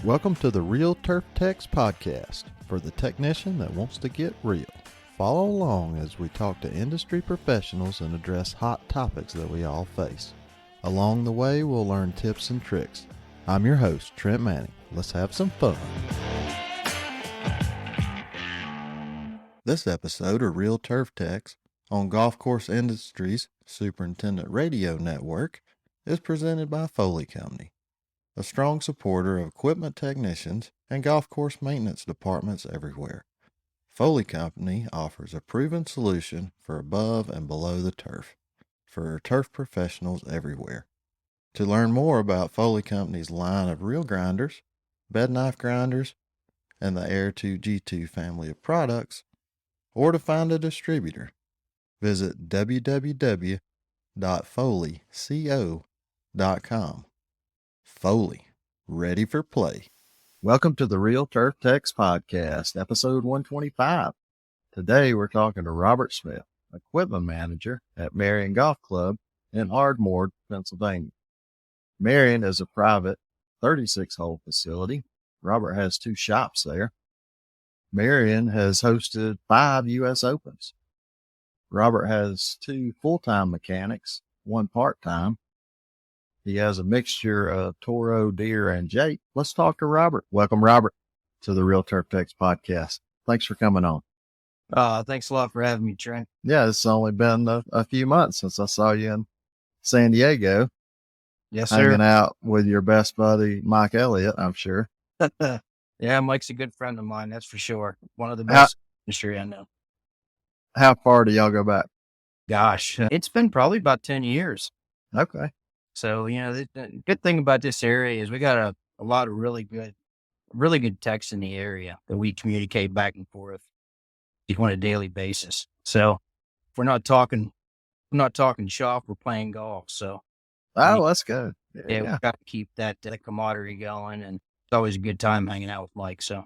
Welcome to the Real Turf Techs podcast for the technician that wants to get real. Follow along as we talk to industry professionals and address hot topics that we all face. Along the way, we'll learn tips and tricks. I'm your host, Trent Manning. Let's have some fun. This episode of Real Turf Techs on Golf Course Industries Superintendent Radio Network is presented by Foley Company, a strong supporter of equipment technicians and golf course maintenance departments everywhere. Foley Company offers a proven solution for above and below the turf for turf professionals everywhere. To learn more about Foley Company's line of reel grinders, bed knife grinders, and the Air 2 G2 family of products, or to find a distributor, visit www.foleyco.com. Foley, ready for play. Welcome to the Real Turf Techs podcast, episode 125. Today we're talking to Robert Smith, equipment manager at Marion Golf Club in Ardmore, Pennsylvania. Marion is a private 36-hole facility. Robert has 2 shops there. Marion has hosted 5 U.S. Opens. Robert has 2 full-time mechanics, 1 part-time. He has a mixture of Toro, Deere, and Jake. Let's talk to Robert. Welcome, Robert, to the Real Turf Techs podcast. Thanks for coming on. Thanks a lot for having me, Trent. Yeah, it's only been a few months since I saw you in San Diego. Yes, sir. Hanging out with your best buddy, Mike Elliott, I'm sure. Yeah, Mike's a good friend of mine, that's for sure. One of the best industry I know. How far do y'all go back? Gosh, it's been probably about 10 years. Okay. So, the good thing about this area is we got a lot of really good techs in the area that we communicate back and forth on a daily basis. So if we're not talking shop, we're playing golf. So that's good. Yeah, we've got to keep that camaraderie going, and it's always a good time hanging out with Mike. So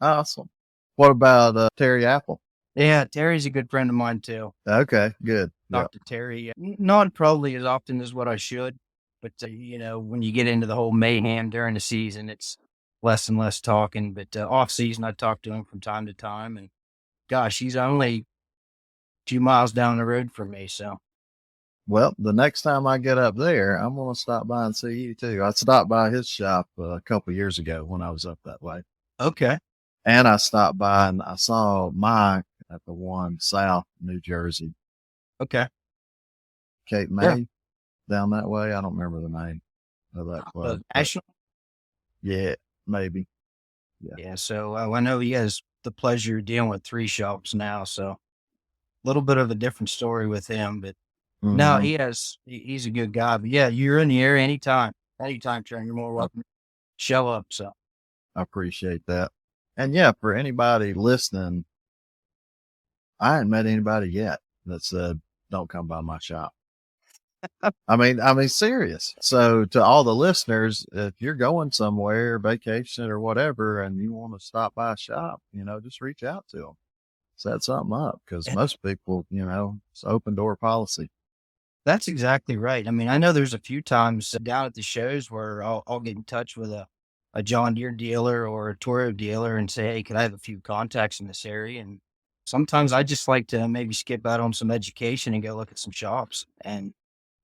awesome. What about Terry Apple? Yeah, Terry's a good friend of mine too. Okay, good. Talk to Terry, not probably as often as what I should, but when you get into the whole mayhem during the season, it's less and less talking. But off season, I talk to him from time to time, and gosh, he's only a few miles down the road from me. So, well, the next time I get up there, I'm going to stop by and see you too. I stopped by his shop a couple years ago when I was up that way. Okay. And I stopped by and I saw Mike at the one South New Jersey. Okay. Cape May, down that way. I don't remember the name of that club. National? Yeah, maybe. Yeah. So I know he has the pleasure of dealing with 3 shops now. So a little bit of a different story with him, but no, he's a good guy. But yeah, you're in the area anytime, Trent. You're more welcome to show up. So I appreciate that. And yeah, for anybody listening, I hadn't met anybody yet that said, don't come by my shop. I mean, serious. So to all the listeners, if you're going somewhere, vacation or whatever, and you want to stop by a shop, just reach out to them. Set something up, because most people, it's open door policy. That's exactly right. I mean, I know there's a few times down at the shows where I'll get in touch with a John Deere dealer or a Toro dealer and say, hey, can I have a few contacts in this area? And sometimes I just like to maybe skip out on some education and go look at some shops. And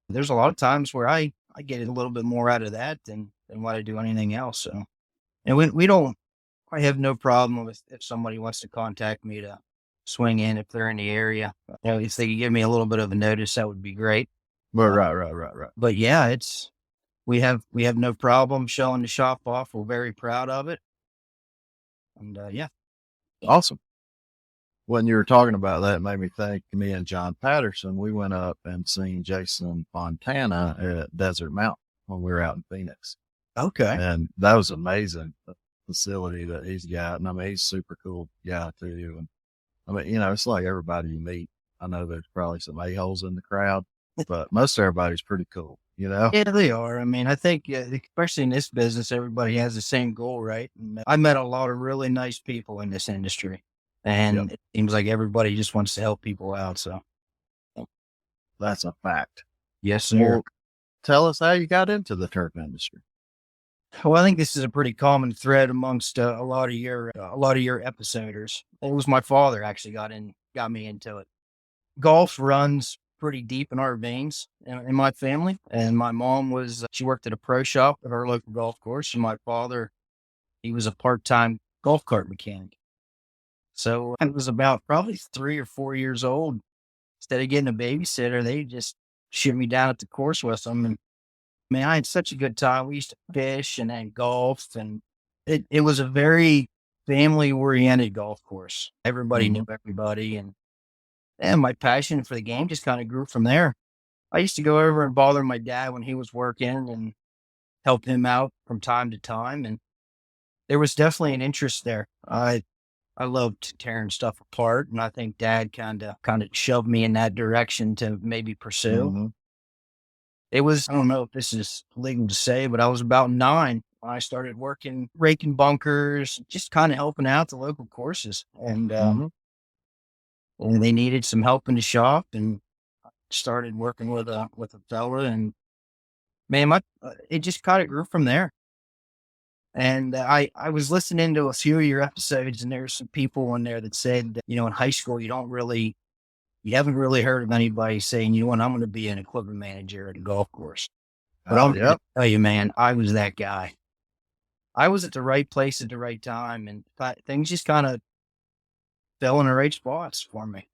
there's a lot of times where I get a little bit more out of that than what I do anything else. So, and I have no problem with if somebody wants to contact me to swing in if they're in the area. If they could give me a little bit of a notice, that would be great. Well, right. But yeah, we have no problem showing the shop off. We're very proud of it. And yeah. Awesome. When you were talking about that, it made me think, me and John Patterson, we went up and seen Jason Fontana at Desert Mountain when we were out in Phoenix. Okay. And that was amazing, the facility that he's got. And I mean, he's a super cool guy too. And I mean, it's like everybody you meet. I know there's probably some a-holes in the crowd, but most everybody's pretty cool, Yeah, they are. I mean, I think, especially in this business, everybody has the same goal, right? And I met a lot of really nice people in this industry. And It seems like everybody just wants to help people out. So that's a fact. Yes, sir. Well, tell us how you got into the turf industry. Well, I think this is a pretty common thread amongst a lot of your episoders. It was my father actually got me into it. Golf runs pretty deep in our veins in my family, and my mom was she worked at a pro shop at our local golf course, and my father, he was a part-time golf cart mechanic. So I was about probably 3 or 4 years old. Instead of getting a babysitter, they just shipped me down at the course with them, and man, I had such a good time. We used to fish and then golf, and it was a very family oriented golf course. Everybody Hmm. knew everybody, and my passion for the game just kind of grew from there. I used to go over and bother my dad when he was working and help him out from time to time, and there was definitely an interest there. I loved tearing stuff apart, and I think dad kind of shoved me in that direction to maybe pursue. Hmm. It was, I don't know if this is legal to say, but I was about 9 when I started working, raking bunkers, just kind of helping out the local courses. Hmm. And they needed some help in the shop, and started working with a fella, and man, it just kind of grew from there. And I was listening to a few of your episodes, and there's some people in there that said, that, in high school, you haven't really heard of anybody saying, I'm going to be an equipment manager at a golf course. But Oh, I'm going to yep. tell you, man, I was that guy. I was at the right place at the right time, and things just kind of fell in the right spots for me.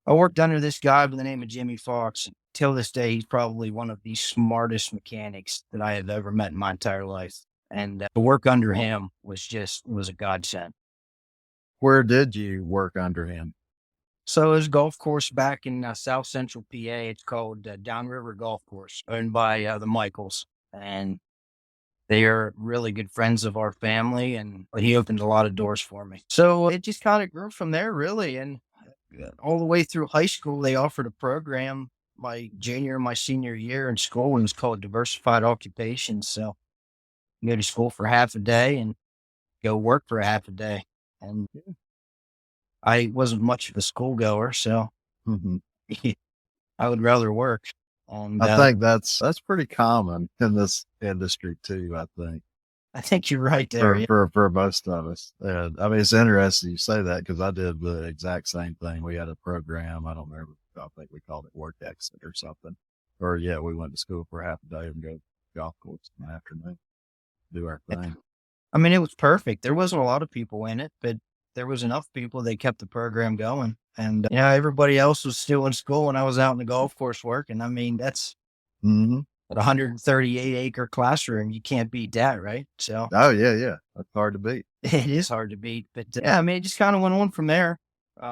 I worked under this guy by the name of Jimmy Fox. Till this day, he's probably one of the smartest mechanics that I have ever met in my entire life. And the work under him was a godsend. Where did you work under him? So there's a golf course back in South Central PA. It's called Downriver Golf Course, owned by the Michaels, and they are really good friends of our family. And he opened a lot of doors for me. So it just kind of grew from there, really. And all the way through high school, they offered a program my junior and my senior year in school, and it was called Diversified Occupations. So you go to school for half a day and go work for half a day. And I wasn't much of a schoolgoer, so Hmm. I would rather work. And I think that's pretty common in this industry too. I think I think you're right there. for Yeah. for most of us. And I mean, it's interesting you say that because I did the exact same thing. We had a program. I don't remember. I think we called it Work Exit or something. Or yeah, we went to school for half a day and go golf course in the afternoon, do our thing. I mean, it was perfect. There wasn't a lot of people in it, but there was enough people. They kept the program going. And everybody else was still in school when I was out in the golf course working. I mean, that's Hmm. at 138-acre classroom. You can't beat that, right? So Oh yeah, yeah. That's hard to beat. it is hard to beat. But yeah, I mean, it just kind of went on from there.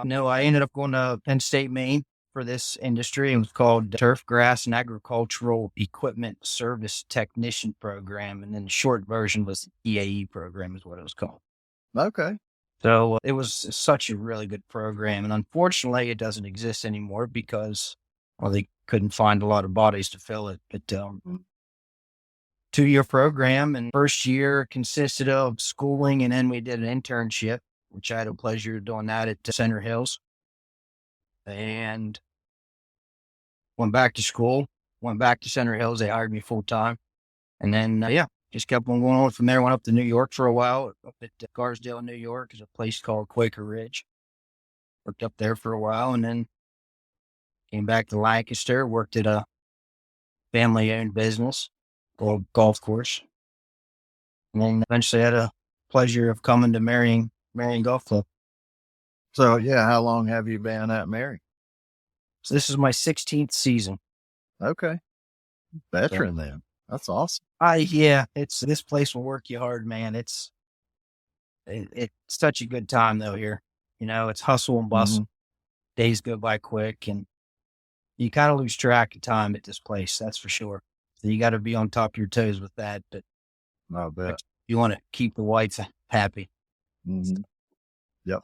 No, I ended up going to Penn State, Maine for this industry. It was called Turf Grass and Agricultural Equipment Service Technician Program. And then the short version was the EAE program is what it was called. Okay. So it was such a really good program. And unfortunately, it doesn't exist anymore because, well, they couldn't find a lot of bodies to fill it. But 2-year program, and first year consisted of schooling, and then we did an internship, which I had the pleasure of doing that at Center Hills, and went back to school, went back to Center Hills. They hired me full time. And then, just kept on going on from there. Went up to New York for a while, up at Garsdale, New York. There's a place called Quaker Ridge. Worked up there for a while, and then came back to Lancaster, worked at a family owned business called Golf Course. And then eventually had a pleasure of coming to Marion Golf Club. So yeah, how long have you been at Mary? So this is my 16th season. Okay. Veteran then. That's awesome. It's this place will work you hard, man. It's such a good time though here. It's hustle and bustle. Hmm. Days go by quick, and you kind of lose track of time at this place. That's for sure. So you got to be on top of your toes with that. But I bet. you want to keep the whites happy. Hmm. Yep.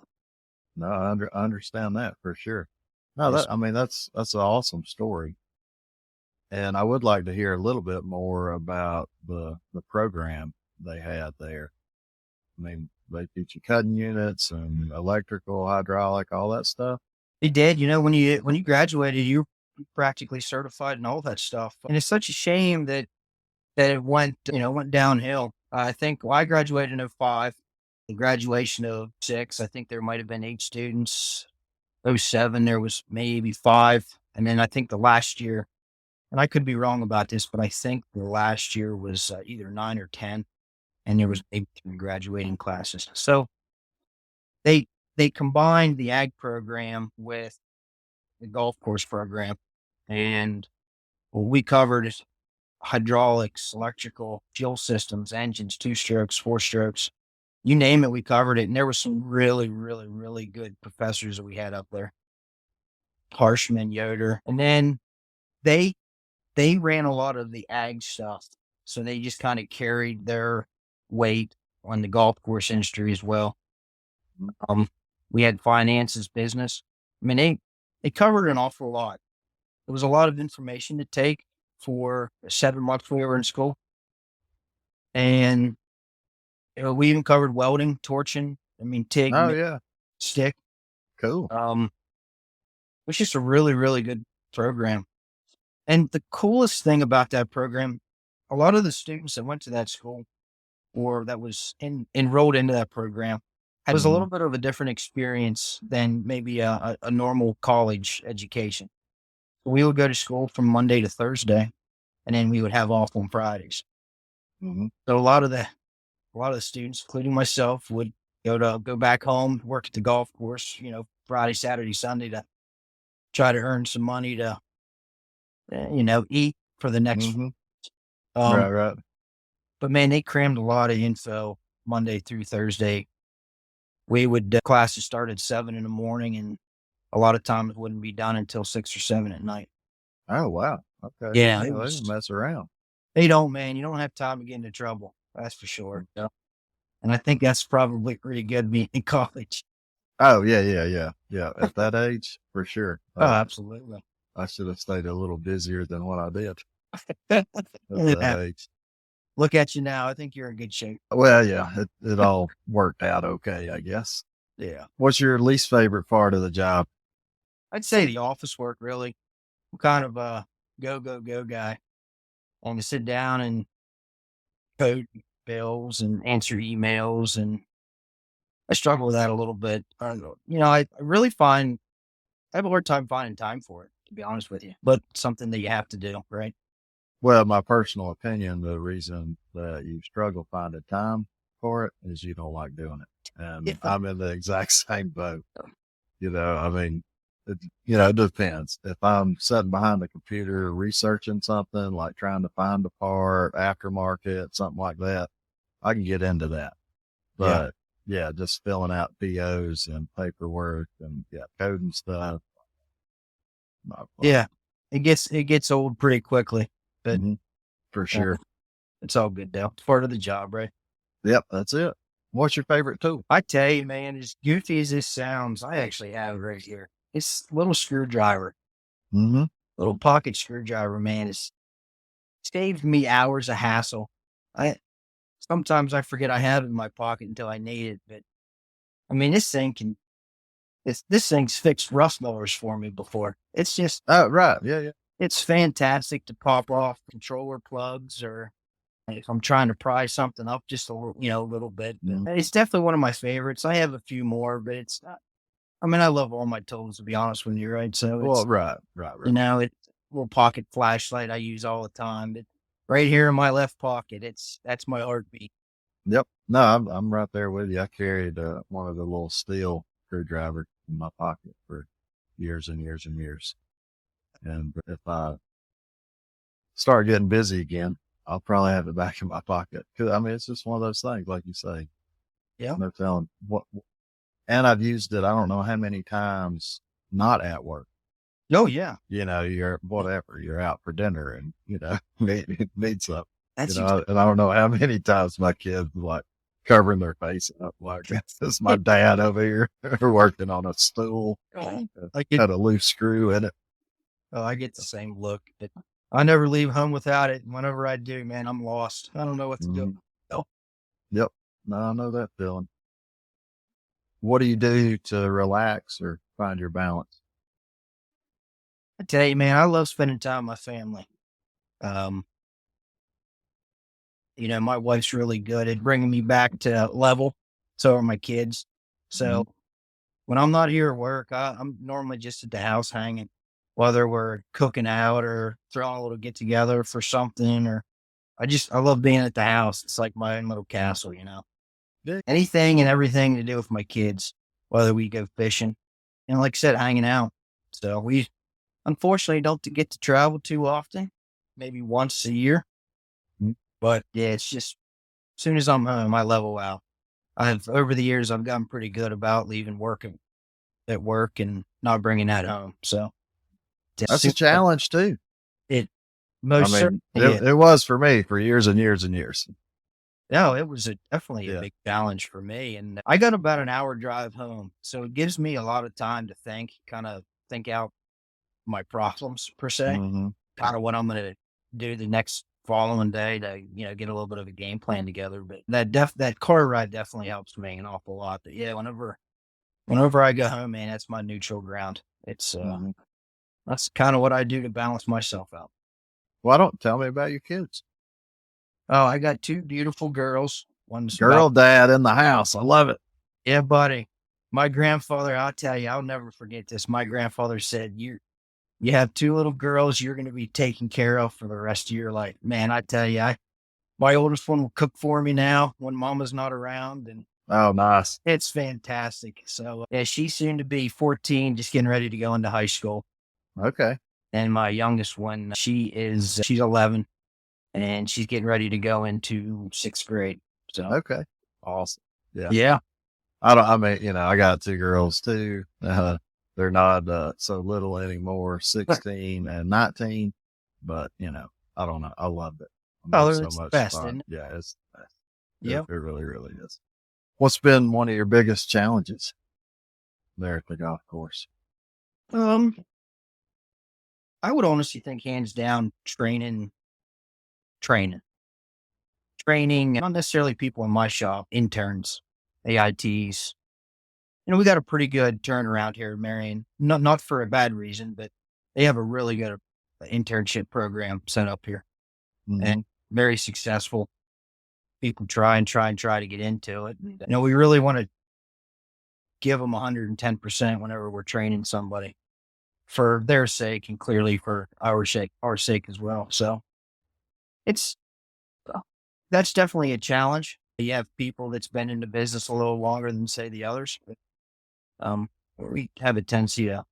No, I understand that for sure. No, Yes. I mean, that's an awesome story. And I would like to hear a little bit more about the program they had there. I mean, they teach you cutting units and electrical, hydraulic, all that stuff. They did. When you graduated, you practically certified and all that stuff. And it's such a shame that that it went downhill. I think I graduated in '05. The graduation of '06, I think there might have been 8 students. '07, there was maybe 5. And then I think the last year, and I could be wrong about this, but I think the last year was either 9 or 10, and there was maybe 3 graduating classes. So they they combined the ag program with the golf course program, and what we covered is hydraulics, electrical, fuel systems, engines, 2 strokes, 4 strokes, you name it, we covered it. And there was some really, really, really good professors that we had up there, Harshman, Yoder. And then they ran a lot of the ag stuff. So they just kind of carried their weight on the golf course industry as well. We had finances, business. I mean, they covered an awful lot. It was a lot of information to take for the 7 months we were in school. And we even covered welding, torching, TIG, Oh yeah. stick. Cool. It was just a really, really good program. And the coolest thing about that program, a lot of the students that went to that school or that was enrolled into that program, it was a little bit of a different experience than maybe a normal college education. We would go to school from Monday to Thursday, and then we would have off on Fridays. So a lot of the students, including myself, would go back home, work at the golf course, Friday, Saturday, Sunday to try to earn some money to, eat for the next. Right. But man, they crammed a lot of info Monday through Thursday. We would classes start at 7 in the morning, and a lot of times wouldn't be done until 6 or 7 at night. Oh wow. Okay. Yeah, They didn't mess around. They don't, man. You don't have time to get into trouble. That's for sure. And I think that's probably pretty good being in college. Oh yeah. At that age, for sure. Oh, absolutely. I should have stayed a little busier than what I did at that age. Look at you now. I think you're in good shape. Well, yeah, it all worked out okay, I guess. Yeah. What's your least favorite part of the job? I'd say the office work, really. I'm kind of a go guy. And to sit down and code bills and answer emails, and I struggle with that a little bit. I really I have a hard time finding time for it, to be honest with you, but it's something that you have to do, right? Well, my personal opinion, the reason that you struggle finding time for it is you don't like doing it. And I'm in the exact same boat. It depends. If I'm sitting behind the computer researching something, like trying to find a part, aftermarket, something like that, I can get into that. But just filling out POs and paperwork and coding stuff. Yeah. It gets old pretty quickly, but for sure. It's all good though. It's part of the job, right? Yep. That's it. What's your favorite tool? I tell you, man, as goofy as this sounds, I actually have it right here. It's a little screwdriver, little pocket screwdriver, man. It's saved me hours of hassle. Sometimes I forget I have it in my pocket until I need it. But this thing's fixed rust mowers for me before. It's just, right. Yeah. It's fantastic to pop off controller plugs, or if I'm trying to pry something up just a little bit. But it's definitely one of my favorites. I have a few more, but it's not. I love all my tools, to be honest with you, right? So it's, right. it's a little pocket flashlight I use all the time. But right here in my left pocket, that's my heartbeat. Yep. No, I'm right there with you. I carried one of the little steel screwdrivers in my pocket for years and years and years. And if I start getting busy again, I'll probably have it back in my pocket. Cause it's just one of those things, like you say. Yeah. No telling what. And I've used it, I don't know how many times, not at work. Oh yeah. You're whatever, you're out for dinner and, need something. That's and I don't know how many times my kids like covering their face up like this is my dad over here working on a stool. Had a loose screw in it. Oh, I get the same look. But I never leave home without it. Whenever I do, man, I'm lost. I don't know what to do. Oh. Yep. No, I know that feeling. What do you do to relax or find your balance? I tell you, man, I love spending time with my family. My wife's really good at bringing me back to level. So are my kids. So when I'm not here at work, I'm normally just at the house hanging, whether we're cooking out or throwing a little get together for something, or I love being at the house. It's like my own little castle. Yeah. Anything and everything to do with my kids, whether we go fishing and like I said, hanging out. So we unfortunately don't get to travel too often, maybe once a year. Mhm. But yeah, it's just as soon as I'm home, I level out. Over the years, I've gotten pretty good about leaving work at work and not bringing that home. So That's a challenge too. It I most mean, certainly it was for me for years and years and years. No, it was definitely a Yeah. big challenge for me. And I got about an hour drive home. So it gives me a lot of time to kind of think out my problems per se, Mhm. kind of what I'm going to do the next following day to, get a little bit of a game plan together. But that car ride definitely helps me an awful lot. But yeah, whenever I go home, man, that's my neutral ground. It's, Mhm. that's kind of what I do to balance myself out. Why don't tell me about your kids? Oh, I got two beautiful girls. One's Girl dad in the house. I love it. Yeah, buddy. My grandfather, I'll tell you, I'll never forget this. My grandfather said, you have two little girls you're going to be taken care of for the rest of your life. Man, I tell you, my oldest one will cook for me now when mama's not around, and Oh, nice. it's fantastic. So, yeah, she's soon to be 14, just getting ready to go into high school. Okay. And my youngest one, she's 11, and she's getting ready to go into 6th grade. So, Okay. Awesome. Yeah. yeah. I mean, I got two girls too. They're not so little anymore, 16 and 19, but I don't know. I love it. Oh, It's it's so the much best, fun. isn't it? Yeah, it's the best. Yeah. It really, really is. What's been one of your biggest challenges there at the golf course? I would honestly think hands down training, not necessarily people in my shop, interns, AITs. We got a pretty good turnaround here in Marion, not for a bad reason, but they have a really good internship program set up here Mhm. and very successful. People try to get into it. And, we really want to give them 110% whenever we're training somebody for their sake and clearly for our sake as well. So it's, that's definitely a challenge. You have people that's been in the business a little longer than say the others, but we have a tendency to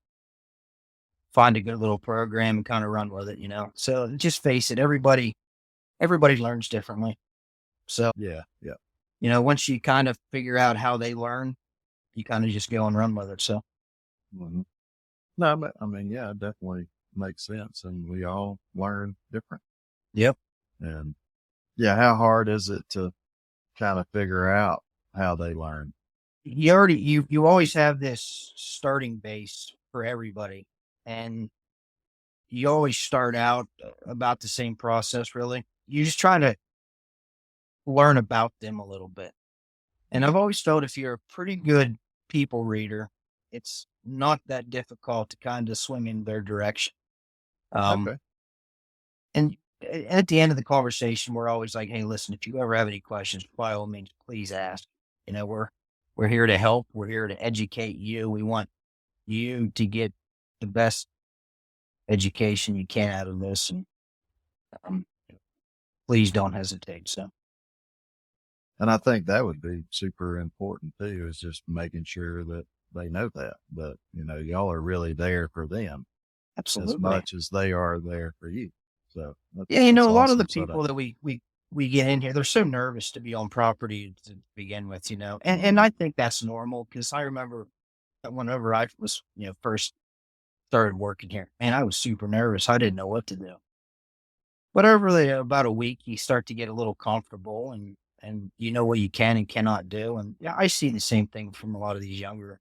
find a good little program and kind of run with it. So just face it, everybody learns differently. So, Yeah. Yeah. once you kind of figure out how they learn, you kind of just go and run with it. So, Mhm. No, but I mean, yeah, it definitely makes sense. And we all learn different. yep. And yeah, how hard is it to kind of figure out how they learn? You always have this starting base for everybody, and you always start out about the same process, really. You just try to learn about them a little bit. And I've always felt if you're a pretty good people reader, it's not that difficult to kind of swing in their direction. Um, Okay. and at the end of the conversation, we're always like, "Hey, listen, if you ever have any questions, by all means, please ask. We're here to help. We're here to educate you. We want you to get the best education you can out of this. And um, please don't hesitate." So, And I think that would be super important too, is just making sure that they know that, y'all are really there for them as absolutely. much as they are there for you. So Yeah, that's a lot of the awesome setup. people that we get in here, they're so nervous to be on property to begin with, and I think that's normal because I remember that whenever I was, first started working here, man, I was super nervous. I didn't know what to do. But over about a week, you start to get a little comfortable and you know what you can and cannot do. And yeah, I see the same thing from a lot of these younger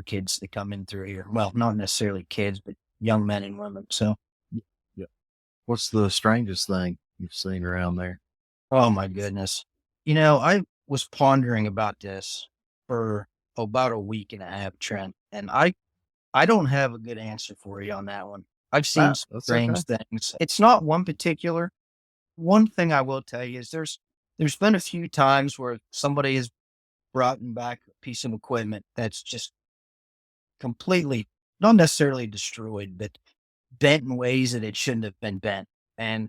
kids that come in through here. Well, not necessarily kids, but young men and women. So, Yeah. What's the strangest thing you've seen around there? oh my goodness. I was pondering about this for about a week and a half, Trent, and I don't have a good answer for you on that one. I've seen some That's okay. strange things. It's not one particular. one thing I will tell you is there's been a few times where somebody has brought back a piece of equipment that's just completely, not necessarily destroyed, but bent in ways that it shouldn't have been bent. And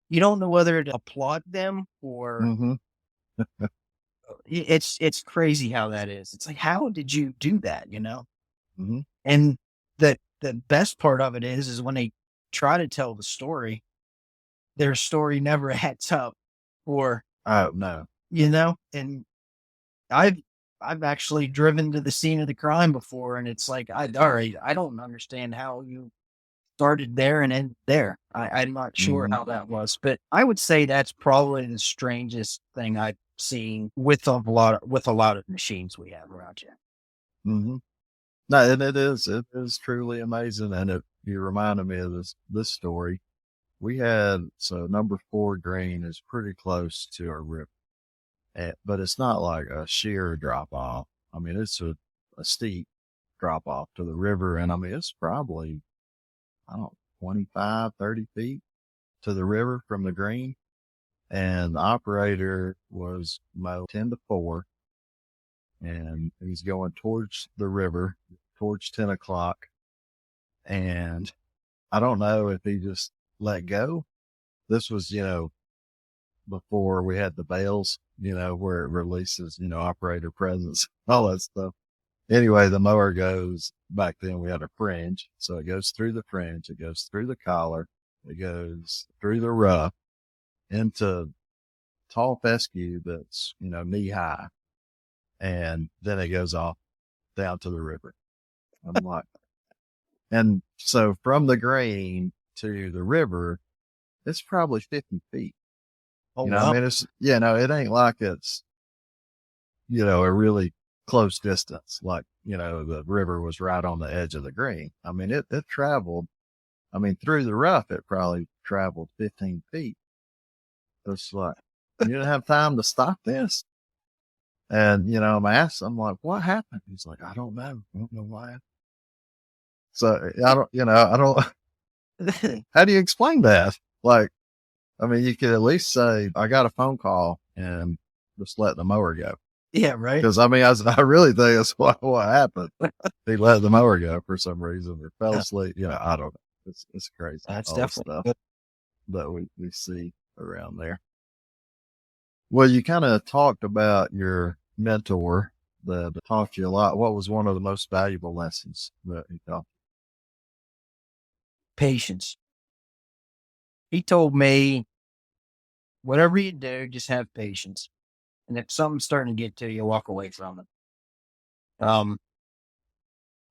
you don't know whether to applaud them or Mm-hmm. it's crazy how that is. It's like, how did you do that? Mm-hmm. And the best part of it is when they try to tell the story, their story never adds up. Or Oh no. and I've I've actually driven to the scene of the crime before, and it's like, all right, I don't understand how you started there and ended there. I'm not sure Mm-hmm. how that was, but I would say that's probably the strangest thing I've seen with a lot of machines we have around here. Mm-hmm. No, and it is truly amazing. And you reminded me of this story. We had, so number 4 green is pretty close to our river, but it's not like a sheer drop off. I mean, it's a steep drop off to the river. And I mean, it's probably, I don't know, 25, 30 feet to the river from the green. And the operator was mowed 10 to 4, and he's going towards the river towards 10 o'clock. And I don't know if he just let go. This was, before we had the bales, where it releases, operator presence, all that stuff. Anyway, the mower goes, back then we had a fringe. So it goes through the fringe, it goes through the collar, it goes through the rough into tall fescue that's, knee high. And then it goes off down to the river. I'm like, and so from the green to the river, it's probably 50 feet. Oh, I well, mean, it ain't like it's, a really close distance. Like, the river was right on the edge of the green. I mean, it traveled, through the rough, it probably traveled 15 feet. It's like, you didn't have time to stop this. And, I'm like, what happened? He's like, I don't know. I don't know why. So I don't, how do you explain that? Like, I mean, you could at least say, I got a phone call and just let the mower go. yeah, right. Because, I really think that's what happened. He let the mower go for some reason or fell asleep. I don't know. It's crazy. That's All the definitely stuff good. that we see around there. Well, you kind of talked about your mentor that taught you a lot. What was one of the most valuable lessons that he taught? Patience. He told me, whatever you do, just have patience. And if something's starting to get to you, walk away from it.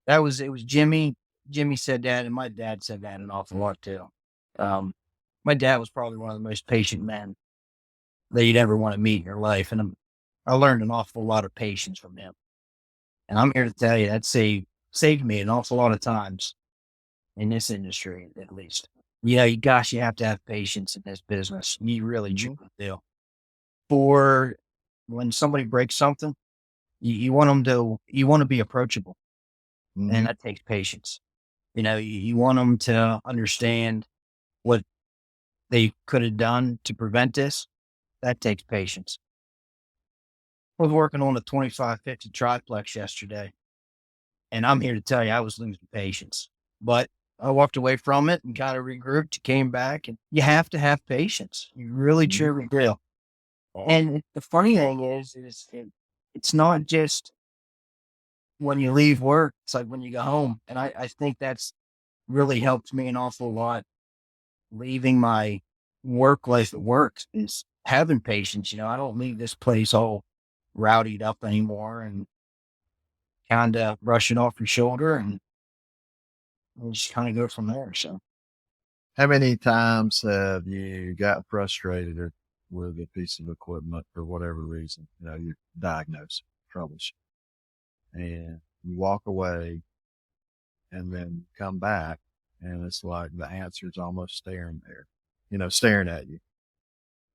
It was Jimmy. Jimmy said that, and my dad said that an awful lot too. Um, my dad was probably one of the most patient men that you'd ever want to meet in your life. And I learned an awful lot of patience from him. And I'm here to tell you that saved me an awful lot of times in this industry, at least. Gosh, you have to have patience in this business. You really Mhm. truly do. For when somebody breaks something, you want you want to be approachable, and Mhm. that takes patience. You want them to understand what they could have done to prevent this. That takes patience. I was working on a 2550 triplex yesterday, and I'm here to tell you I was losing patience. But I walked away from it and kind of regrouped, came back, and you have to have patience. You really, Mhm. truly do. And the funny thing it's not just when you leave work, it's like when you go home. And I think that's really helped me an awful lot. Leaving my work life at work is having patience. I don't leave this place all rowdied up anymore and kind of brush it off your shoulder and just kind of go from there. So How many times have you got frustrated with a piece of equipment for whatever reason? You diagnose troubleshoot, and you walk away and then come back, and it's like the answer's almost staring there, staring at you.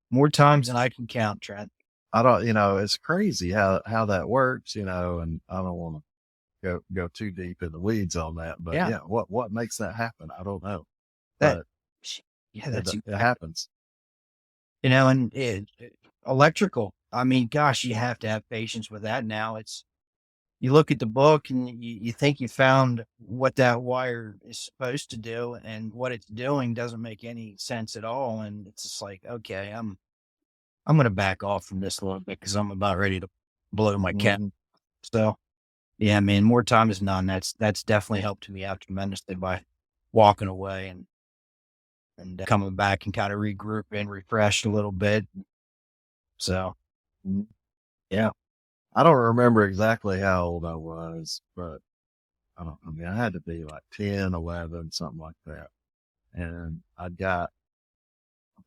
more times than I can count, Trent. I don't, it's crazy how that works, and I don't want to go too deep in the weeds on that, but Yeah. yeah, what makes that happen? I don't know, That but yeah, that's it exactly. happens. and electrical. I mean, gosh, you have to have patience with that now. You look at the book and you think you found what that wire is supposed to do, and what it's doing doesn't make any sense at all. And it's just like, okay, I'm going to back off from this a little bit because I'm about ready to blow my cap. Mhm. So yeah, man, more time is none. That's definitely helped me out tremendously by walking away and coming back and kind of regroup and refresh a little bit. So Mhm. Yeah. I don't remember exactly how old I was, but I mean, I had to be like 10, 11, something like that. And I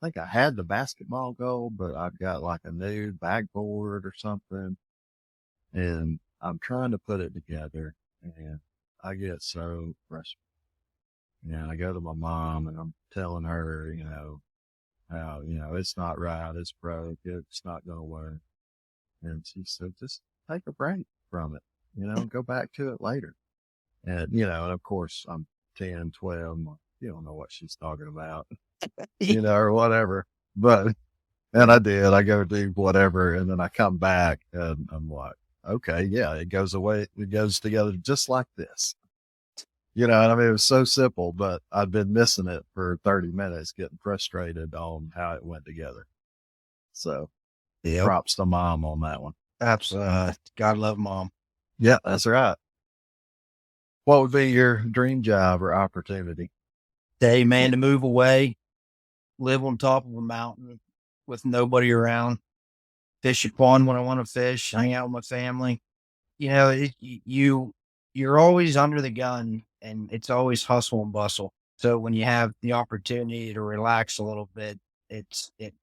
think I had the basketball goal, but I've got like a new backboard or something, and I'm trying to put it together, and I get so frustrated. And I go to my mom and I'm telling her, how, it's not right. It's broke. It's not going to work. And she said, just take a break from it, go back to it later. And, and of course I'm 10, 12, you don't know what she's talking about, or whatever. But, and I did, I go do whatever. And then I come back and I'm like, okay, yeah, it goes away. It goes together just like this. And I mean, it was so simple, but I'd been missing it for 30 minutes, getting frustrated on how it went together. So yeah, props to mom on that one. absolutely. God love mom. Yeah, that's right. What would be your dream job or opportunity? Hey, man, to move away, live on top of a mountain with nobody around, fish a pond when I want to fish, hang out with my family. You're always under the gun, and it's always hustle and bustle. So when you have the opportunity to relax a little bit, it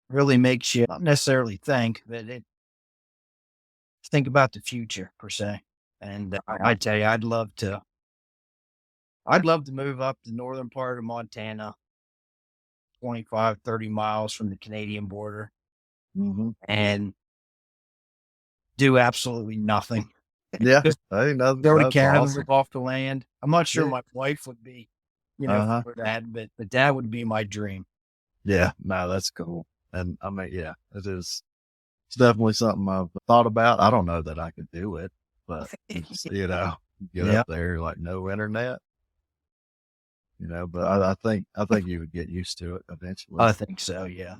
really makes you not necessarily think, but it think about the future per se. And I tell you, I'd love to move up the northern part of Montana, 25, 30 miles from the Canadian border, Mm-hmm. and do absolutely nothing. Yeah. Just Hey, go to that's Canada, awesome. live off the land. I'm not sure Yeah. my wife would be, Uh-huh. for that, but that would be my dream. Yeah. No, that's cool. And I mean, yeah, it's definitely something I've thought about. I don't know that I could do it, but it's, get Yeah, up there like no internet, but I think you would get used to it eventually. I think so. Yeah.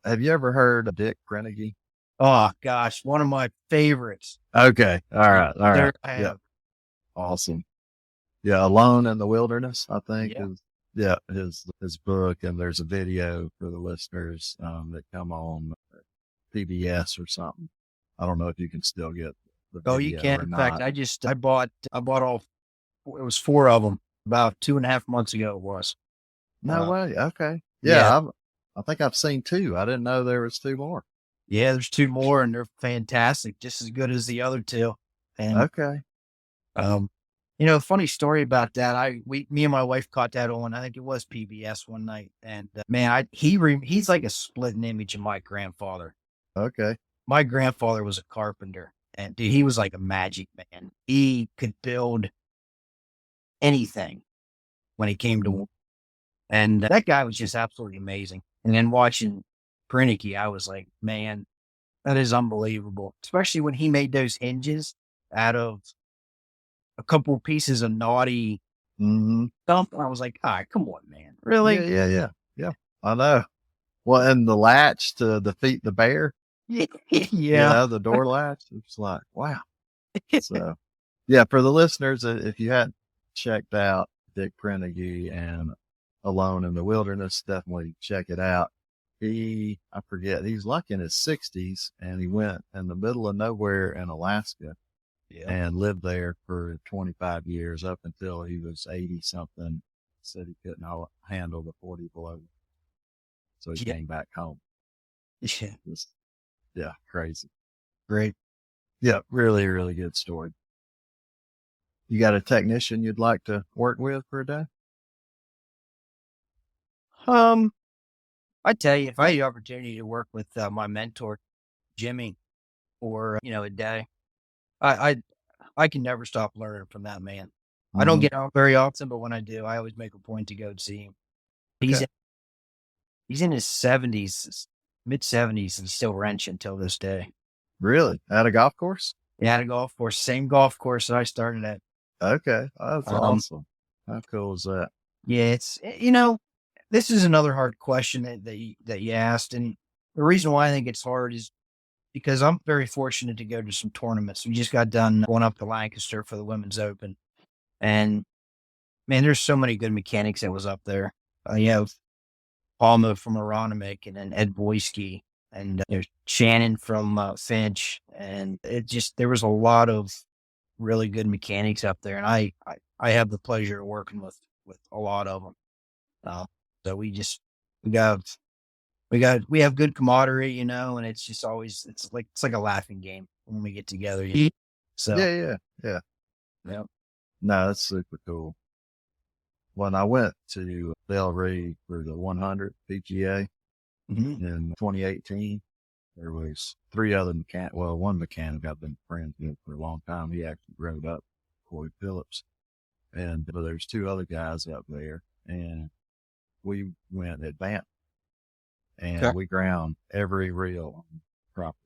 Have you ever heard of Dick Krenig? Oh gosh, one of my favorites. Okay. All right. All There right. I Yeah. have. Awesome. Yeah. Alone in the Wilderness, I think Yeah. his book. And there's a video for the listeners, that come on PBS or something. I don't know if you can still get the video Oh, you can. or In fact, not. I bought all. It was 4 of them about 2.5 months ago. It was. No Uh, way. Okay. yeah. Yeah. I think I've seen 2. I didn't know there was 2 more. Yeah, there's 2 more, and they're fantastic, just as good as the other 2. And, Okay. um, funny story about that, me and my wife caught that on, I think it was PBS one night, and, man, he's like a splitting image of my grandfather. Okay. My grandfather was a carpenter, and dude, he was like a magic man. He could build anything when he came to Mhm. work, and that guy was just absolutely amazing. And then watching Prinicky, I was like, man, that is unbelievable, especially when he made those hinges out of a couple pieces of naughty Mm-hmm. stuff. I was like, all right, come on, man. Yeah. Really? Yeah. Yeah. Yeah. I know. Well, and the latch to defeat the bear, Yeah. the door latch, it's like, wow. So, yeah, for the listeners, if you hadn't checked out Dick Krenig and Alone in the Wilderness, definitely check it out. I forget, he's like in his 60s, and he went in the middle of nowhere in Alaska Yeah. and lived there for 25 years up until he was 80 something. Said he couldn't handle the 40 below. So he Yeah. came back home. Yeah. Just, yeah, crazy. Great. Yeah, really, really good story. You got a technician you'd like to work with for a day? I tell you, if I had the opportunity to work with my mentor, Jimmy, for a day, I I can never stop learning from that man. I don't Mm-hmm. get out very often, but when I do, I always make a point to go see him. He's Okay. He's in his 70s, mid 70s, and still wrenching till this day. Really? At a golf course? Yeah, at a golf course, same golf course that I started at. Okay. Oh, that's awesome. How cool is that? Yeah, it's, this is another hard question that you asked. And the reason why I think it's hard is because I'm very fortunate to go to some tournaments. We just got done going up to Lancaster for the Women's Open. And man, there's so many good mechanics that was up there. You have Palma from Aronimink, and then Ed Boyski, and there's Shannon from Finch. And there was a lot of really good mechanics up there. And I have the pleasure of working with a lot of them. So we have good camaraderie, and it's just always, it's like a laughing game when we get together. So Yeah. yeah. No, that's super cool. When I went to Del Rey for the 100 PGA in 2018, there was three other one mechanic I've been friends with for a long time. He actually rode up, Corey Phillips. And there's two other guys up there, and we went advanced. And we ground every reel on property.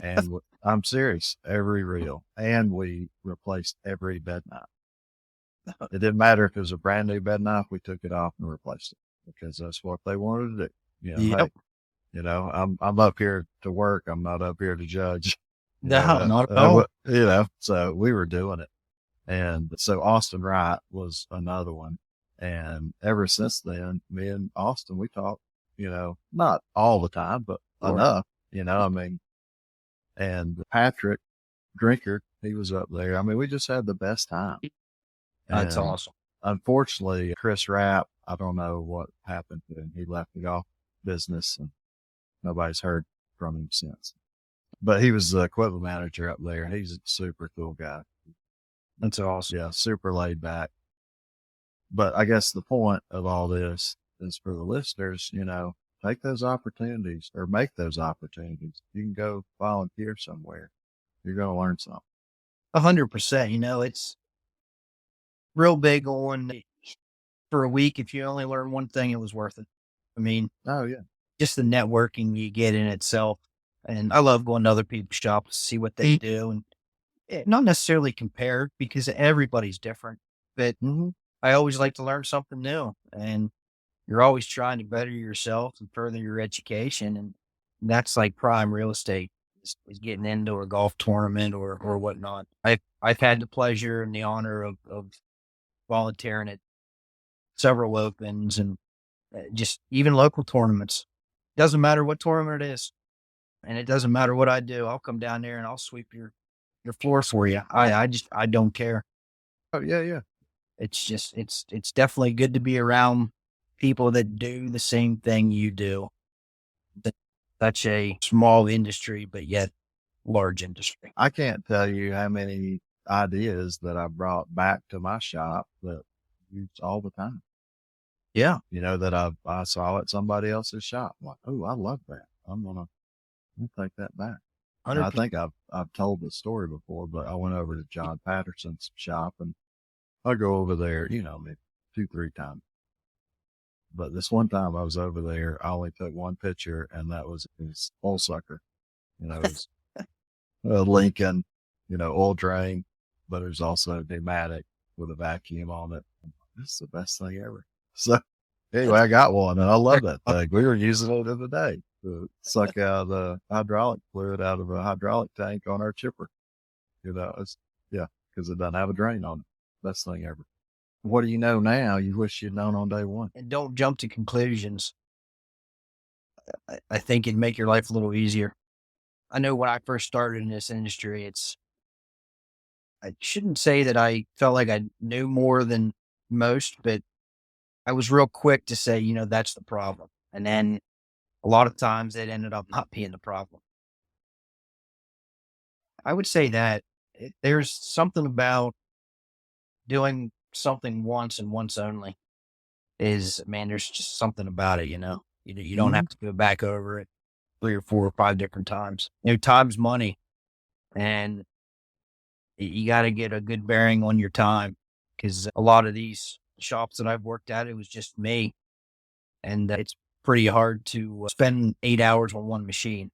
And I'm serious, every reel. And we replaced every bed knife. It didn't matter if it was a brand new bed knife, we took it off and replaced it because that's what they wanted to do. Yep. Hey, I'm up here to work. I'm not up here to judge. No, not at all. So we were doing it. And so Austin Wright was another one. And ever since then, me and Austin, we talk, not all the time, but enough, and Patrick Drinker, he was up there. I mean, we just had the best time. That's awesome. Unfortunately, Chris Rapp, I don't know what happened to him. He left the golf business and nobody's heard from him since. But he was the equipment manager up there. He's a super cool guy. That's awesome. Yeah, super laid back. But I guess the point of all this is for the listeners, take those opportunities or make those opportunities. You can go volunteer somewhere. You're going to learn something. 100%. It's real big on for a week. If you only learn one thing, it was worth it. I mean, oh yeah, just the networking you get in itself. And I love going to other people's shops to see what they do, and not necessarily compare because everybody's different, but I always like to learn something new, and you're always trying to better yourself and further your education. And that's like prime real estate is getting into a golf tournament or whatnot. I've had the pleasure and the honor of volunteering at several opens and just even local tournaments. Doesn't matter what tournament it is. And it doesn't matter what I do. I'll come down there and I'll sweep your floor for you. I don't care. Oh yeah. It's definitely good to be around people that do the same thing you do. Such a small industry, but yet large industry. I can't tell you how many ideas that I brought back to my shop that I use all the time. Yeah. That I saw at somebody else's shop. I'm like, oh, I love that. I'm gonna take that back. I think I've told the story before, but I went over to John Patterson's shop and I go over there, maybe 2-3 times. But this one time I was over there, I only took one picture, and that was his oil sucker. It was a Lincoln, oil drain, but it was also pneumatic with a vacuum on it. This is the best thing ever. So anyway, I got one, and I love that thing. We were using it the other day to suck out the hydraulic fluid out of a hydraulic tank on our chipper. Because it doesn't have a drain on it. Best thing ever. What do you know now you wish you'd known on day one? And don't jump to conclusions. I think it'd make your life a little easier. I know when I first started in this industry, I shouldn't say that I felt like I knew more than most, but I was real quick to say, that's the problem. And then a lot of times it ended up not being the problem. I would say that there's something about doing something once and once only there's just something about it, you don't have to go back over it 3 or 4 or 5 different times. Time's money, and you got to get a good bearing on your time, because a lot of these shops that I've worked at, it was just me, and it's pretty hard to spend 8 hours on one machine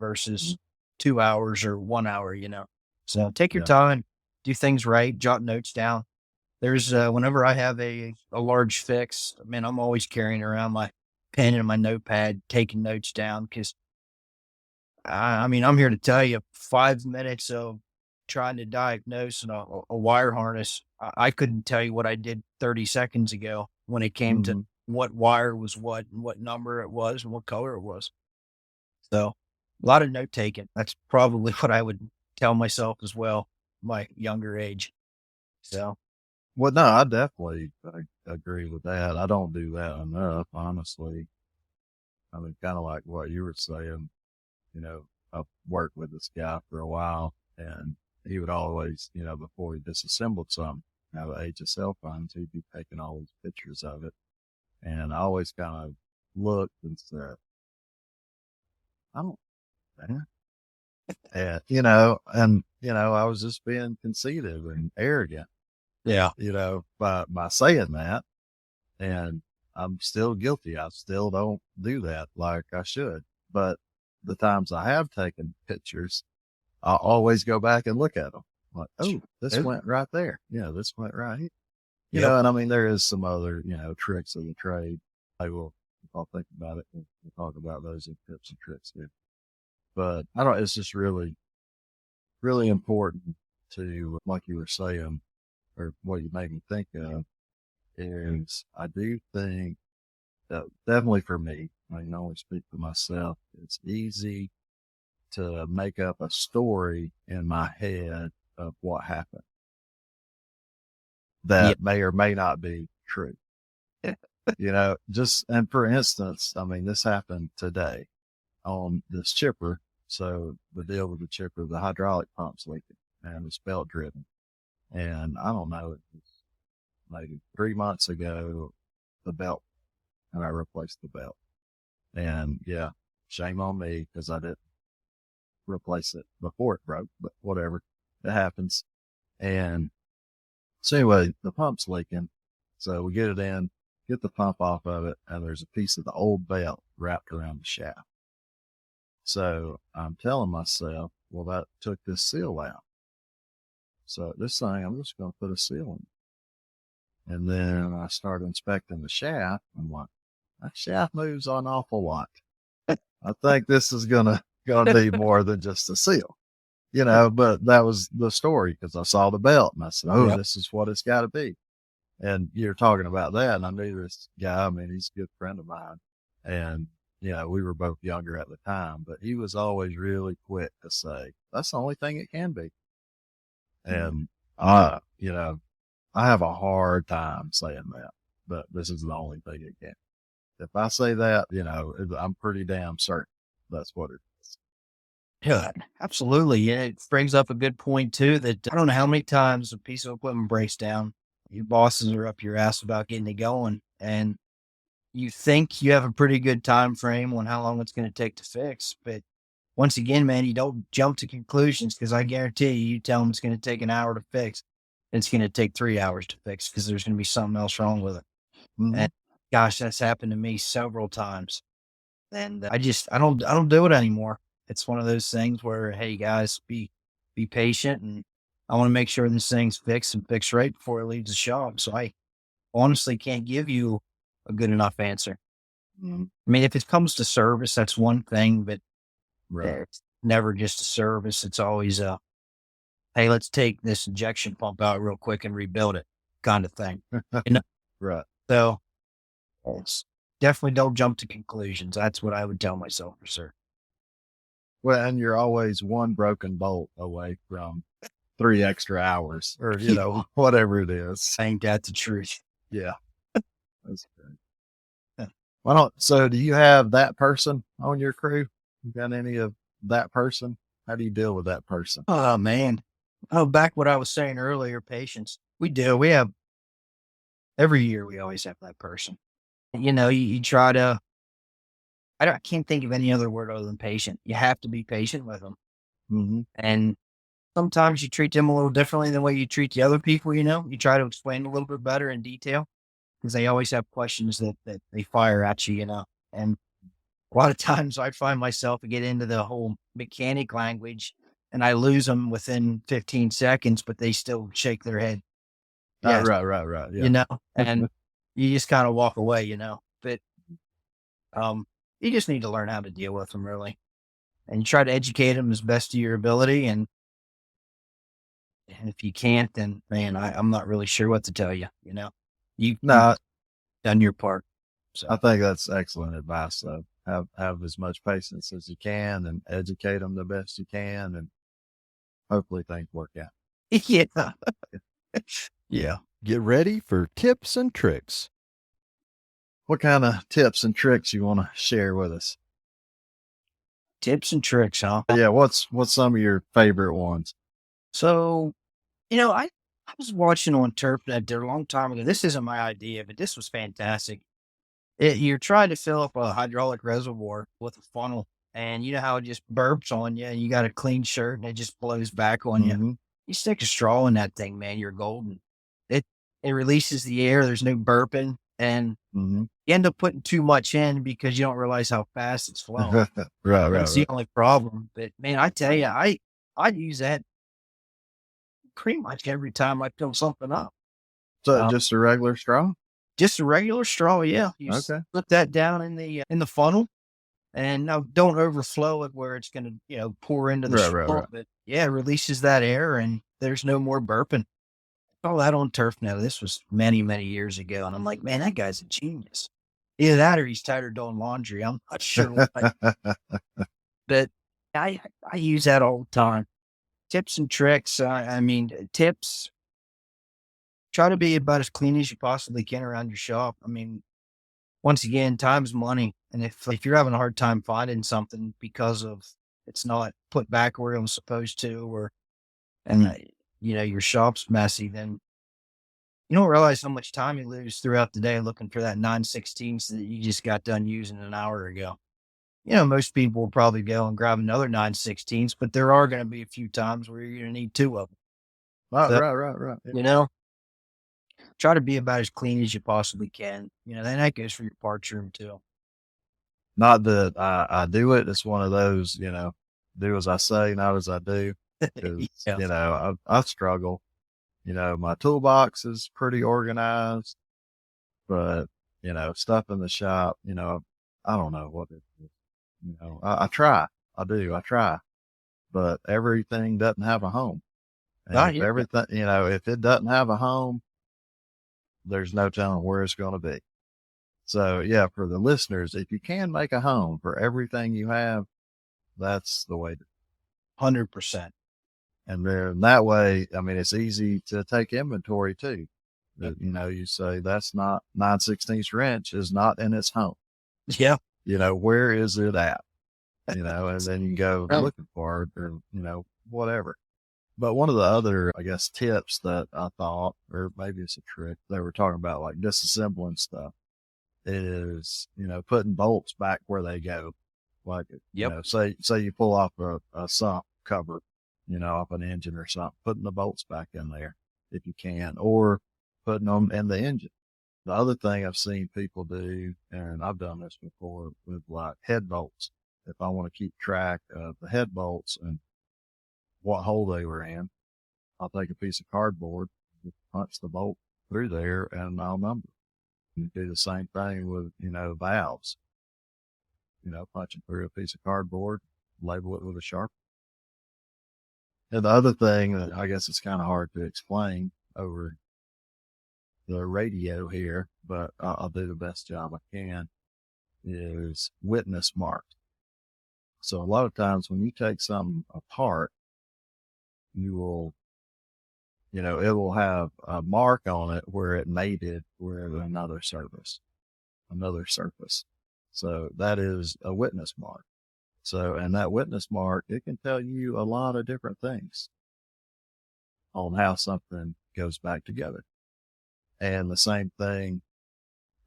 versus 2 hours or 1 hour, So take your Yeah. time, do things right, jot notes down. There's whenever I have a large fix, man, I'm always carrying around my pen and my notepad, taking notes down because I mean, I'm here to tell you 5 minutes of trying to diagnose a wire harness. I couldn't tell you what I did 30 seconds ago when it came to hmm what wire was what and what number it was and what color it was. So a lot of note taking. That's probably what I would tell myself as well, my younger age. So Well, no, I definitely agree with that. I don't do that enough, honestly. I mean, kind of like what you were saying, I've worked with this guy for a while, and he would always, before he disassembled something, have an HSL funds, he'd be taking all these pictures of it. And I always kind of looked and said, I don't, man. And, I was just being conceited and arrogant, yeah, by saying that. And I'm still guilty. I still don't do that like I should. But the times I have taken pictures, I always go back and look at them. Like, oh, this went right there. Yeah, this went right here. And I mean, there is some other, tricks of the trade. If I'll think about it, we'll talk about those in tips and tricks here. But it's just really, really important to, like you were saying, or what you made me think of, is I do think that definitely for me, I can only speak for myself, it's easy to make up a story in my head of what happened that may or may not be true. And for instance, I mean, this happened today on this chipper. So the deal with the chipper, the hydraulic pump's leaking and it's belt driven. And I don't know, it was maybe 3 months ago, the belt, and I replaced the belt. And yeah, shame on me because I didn't replace it before it broke, but whatever, it happens. And so anyway, the pump's leaking. So we get it in, get the pump off of it, and there's a piece of the old belt wrapped around the shaft. So I'm telling myself, well, that took this seal out. So this thing, I'm just going to put a seal in. And then I started inspecting the shaft and went, that shaft moves an awful lot. I think this is gonna need more than just a seal, but that was the story because I saw the belt and I said, oh, This is what it's got to be. And you're talking about that. And I knew this guy, I mean, he's a good friend of mine. And, we were both younger at the time, but he was always really quick to say, that's the only thing it can be. And, I have a hard time saying that, but this is the only thing it can. If I say that, I'm pretty damn certain that's what it is. Yeah, absolutely. Yeah, it brings up a good point too, that I don't know how many times a piece of equipment breaks down. Your bosses are up your ass about getting it going, and you think you have a pretty good time frame on how long it's going to take to fix. But once again, man, you don't jump to conclusions because I guarantee you tell them it's going to take an hour to fix. It's going to take 3 hours to fix because there's going to be something else wrong with it. Mm-hmm. And gosh, that's happened to me several times. And I don't do it anymore. It's one of those things where, hey guys, be patient, and I want to make sure this thing's fixed and fixed right before it leaves the shop. So I honestly can't give you a good enough answer. Mm-hmm. I mean, if it comes to service, that's one thing, but Right. it's never just a service. It's always hey, let's take this injection pump out real quick and rebuild it kind of thing. Right. So it's definitely don't jump to conclusions. That's what I would tell myself for sure. Well, and you're always one broken bolt away from 3 extra hours or, whatever it is. Ain't that the truth? Yeah. That's great. So do you have that person on your crew? You got any of that person? How do you deal with that person? Oh man. Oh, back what I was saying earlier, patience. We do. We have every year we always have that person. You try to, I can't think of any other word other than patient. You have to be patient with them. Mm-hmm. And sometimes you treat them a little differently than the way you treat the other people, you try to explain a little bit better in detail because they always have questions that they fire at you, And a lot of times I find myself get into the whole mechanic language and I lose them within 15 seconds, but they still shake their head. Yes, Right. you Yeah. know, and you just kind of walk away, but, um, you just need to learn how to deal with them really. And you try to educate them as best of your ability. And if you can't, then man, I'm not really sure what to tell you. You've No, done your part. I So think that's excellent advice. Though, have as much patience as you can, and educate them the best you can, and hopefully things work out. yeah. Yeah. Get ready for tips and tricks. What kind of tips and tricks you want to share with us? Tips and tricks, huh? Yeah, what's some of your favorite ones? So, I was watching on TurfNet there a long time ago. This isn't my idea, but this was fantastic. You're trying to fill up a hydraulic reservoir with a funnel, and you know how it just burps on you, and you got a clean shirt, and it just blows back on you. Mm-hmm. You stick a straw in that thing, man, you're golden. It releases the air. There's no burping, and Mm-hmm. you end up putting too much in because you don't realize how fast it's flowing. Right. That's the only problem. But man, I tell you, I use that pretty much every time I fill something up. So Um, just a regular straw? just a regular straw, yeah. You Okay. slip that down in the funnel, and now don't overflow it where it's going to pour into the Right. straw. But yeah, it releases that air, and there's no more burping. All that on Turf now. This was many, many years ago, and I'm like, man, that guy's a genius. Either that or he's tired of doing laundry. I'm not sure what. But I use that all the time. Tips and tricks. I mean, tips. Try to be about as clean as you possibly can around your shop. I mean, once again, time's money, and if you're having a hard time finding something because of it's not put back where it was supposed to, and your shop's messy, then you don't realize how much time you lose throughout the day looking for that 9/16 that you just got done using an hour ago. Most people will probably go and grab another 9/16, but there are going to be a few times where you're going to need two of them. Right. So, Right. Yeah. you know, try to be about as clean as you possibly can. Then that goes for your parts room too. Not that I do it. It's one of those, do as I say, not as I do. 'Cause, Yeah. I struggle. My toolbox is pretty organized, but, stuff in the shop, I don't know what it is. I try. I do. I try. But everything doesn't have a home. And Ah, if yeah. everything, if it doesn't have a home, there's no telling where it's going to be. So yeah, for the listeners, if you can make a home for everything you have, that's the way to. 100%. And then that way, I mean, it's easy to take inventory too. That, you say that's not 9/16 wrench is not in its home. Yeah. Where is it at? And then you go Right. looking for it or, whatever. But one of the other, I guess, tips that I thought, or maybe it's a trick, they were talking about like disassembling stuff is, putting bolts back where they go. Like, Yep. say you pull off a sump cover, off an engine or something, putting the bolts back in there if you can, or putting them in the engine. The other thing I've seen people do, and I've done this before with like head bolts. If I want to keep track of the head bolts and what hole they were in, I'll take a piece of cardboard, just punch the bolt through there, and I'll number. You do the same thing with, valves. Punching through a piece of cardboard, label it with a Sharpie. And the other thing that I guess it's kind of hard to explain over the radio here, but I'll do the best job I can, is witness mark. So a lot of times when you take something apart, you will, it will have a mark on it where it mated with another surface. So that is a witness mark. So, and that witness mark, it can tell you a lot of different things on how something goes back together. And the same thing,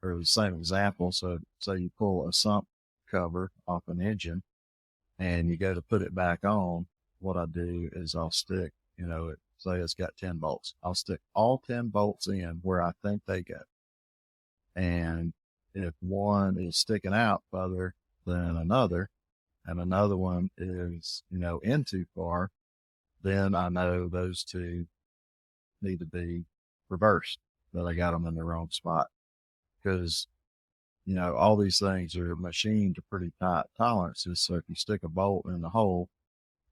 or the same example. So you pull a sump cover off an engine and you go to put it back on. What I do is I'll stick, say it's got 10 bolts. I'll stick all 10 bolts in where I think they go. And if one is sticking out further than another and another one is, in too far, then I know those two need to be reversed, that I got them in the wrong spot. Because, all these things are machined to pretty tight tolerances. So if you stick a bolt in the hole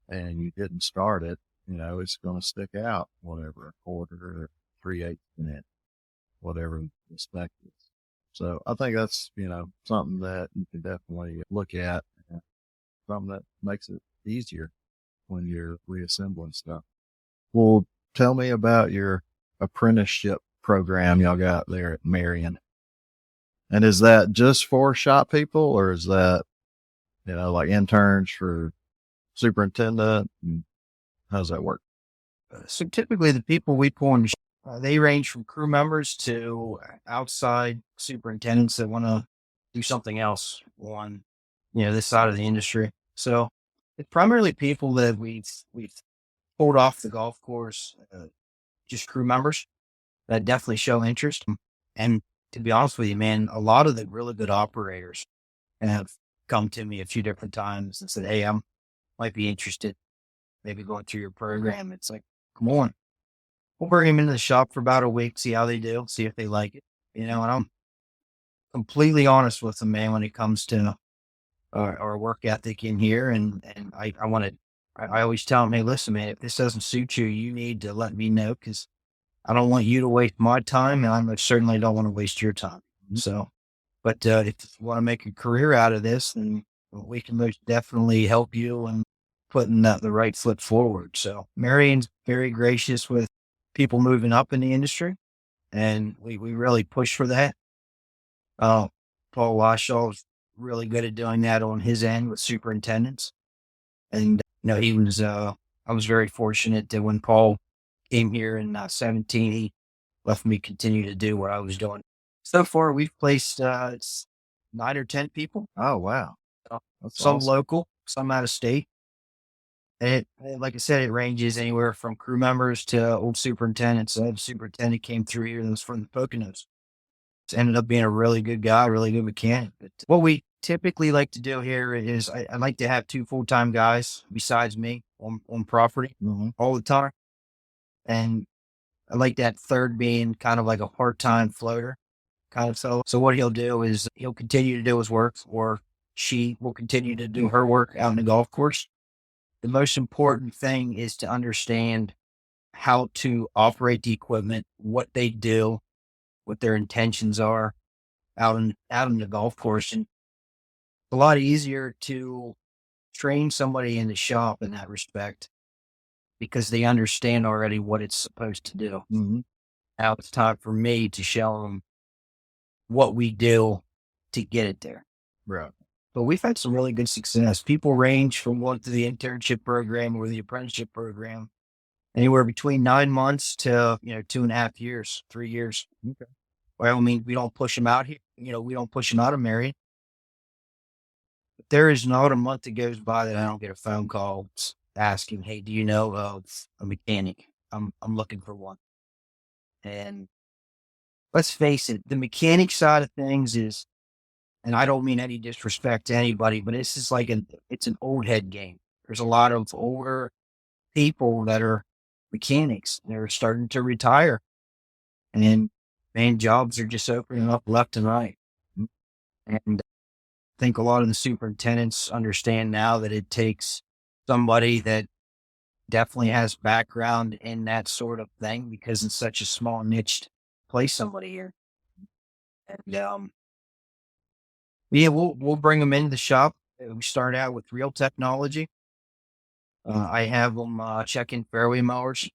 and you didn't start it, it's going to stick out whatever, a quarter or 3/8 inch, whatever the spec is. So I think that's, something that you can definitely look at, something that makes it easier when you're reassembling stuff. Well, tell me about your apprenticeship program y'all got there at Marion. And is that just for shop people, or is that, like interns for superintendent? And how does that work? So typically the people we pull in, they range from crew members to outside superintendents that want to do something else on, this side of the industry. So it's primarily people that we've pulled off the golf course, just crew members that definitely show interest. And to be honest with you, man, a lot of the really good operators have come to me a few different times and said, "Hey, might be interested, maybe going through your program." It's like, come on, we'll bring them into the shop for about a week, see how they do, see if they like it, and I'm completely honest with them, man, when it comes to our work ethic in here. And I always tell them, "Hey, listen, man, if this doesn't suit you, you need to let me know, because I don't want you to waste my time, and I most certainly don't want to waste your time." So, but if you want to make a career out of this, then we can most definitely help you and putting the right foot forward. So Marion's very gracious with people moving up in the industry, and we really push for that. Paul Washaw is really good at doing that on his end with superintendents. And, I was very fortunate that when Paul came here in 17, he left me continue to do what I was doing. So far, we've placed 9 or 10 people. Oh, wow. That's some awesome. Local, some out of state. And like I said, it ranges anywhere from crew members to old superintendents. The superintendent came through here and was from the Poconos. Ended up being a really good guy, really good mechanic. But what we typically like to do here is I like to have 2 full-time guys besides me on property all the time. And I like that third being kind of like a part-time floater kind of fellow. So what he'll do is he'll continue to do his work, or she will continue to do her work out in the golf course. The most important thing is to understand how to operate the equipment, what they do, what their intentions are out in the golf course. And it's a lot easier to train somebody in the shop in that respect, because they understand already what it's supposed to do. Now it's time for me to show them what we do to get it there. Right. But we've had some really good success. People range from going through the internship program or the apprenticeship program, anywhere between 9 months to, 2.5 years, 3 years. Okay. Well, I mean, we don't push them out here. We don't push them out of Marion. But there is not a month that goes by that I don't get a phone call asking, "Hey, do you know a mechanic? I'm looking for one." And let's face it, the mechanic side of things is, and I don't mean any disrespect to anybody, but this is like it's an old head game. There's a lot of older people that are mechanics. They're starting to retire, and man, jobs are just opening up left and right. And I think a lot of the superintendents understand now that it takes somebody that definitely has background in that sort of thing, because it's such a small niche to place somebody here. And yeah, we'll bring them into the shop. We start out with Real Technology. I have them check in fairway mowers,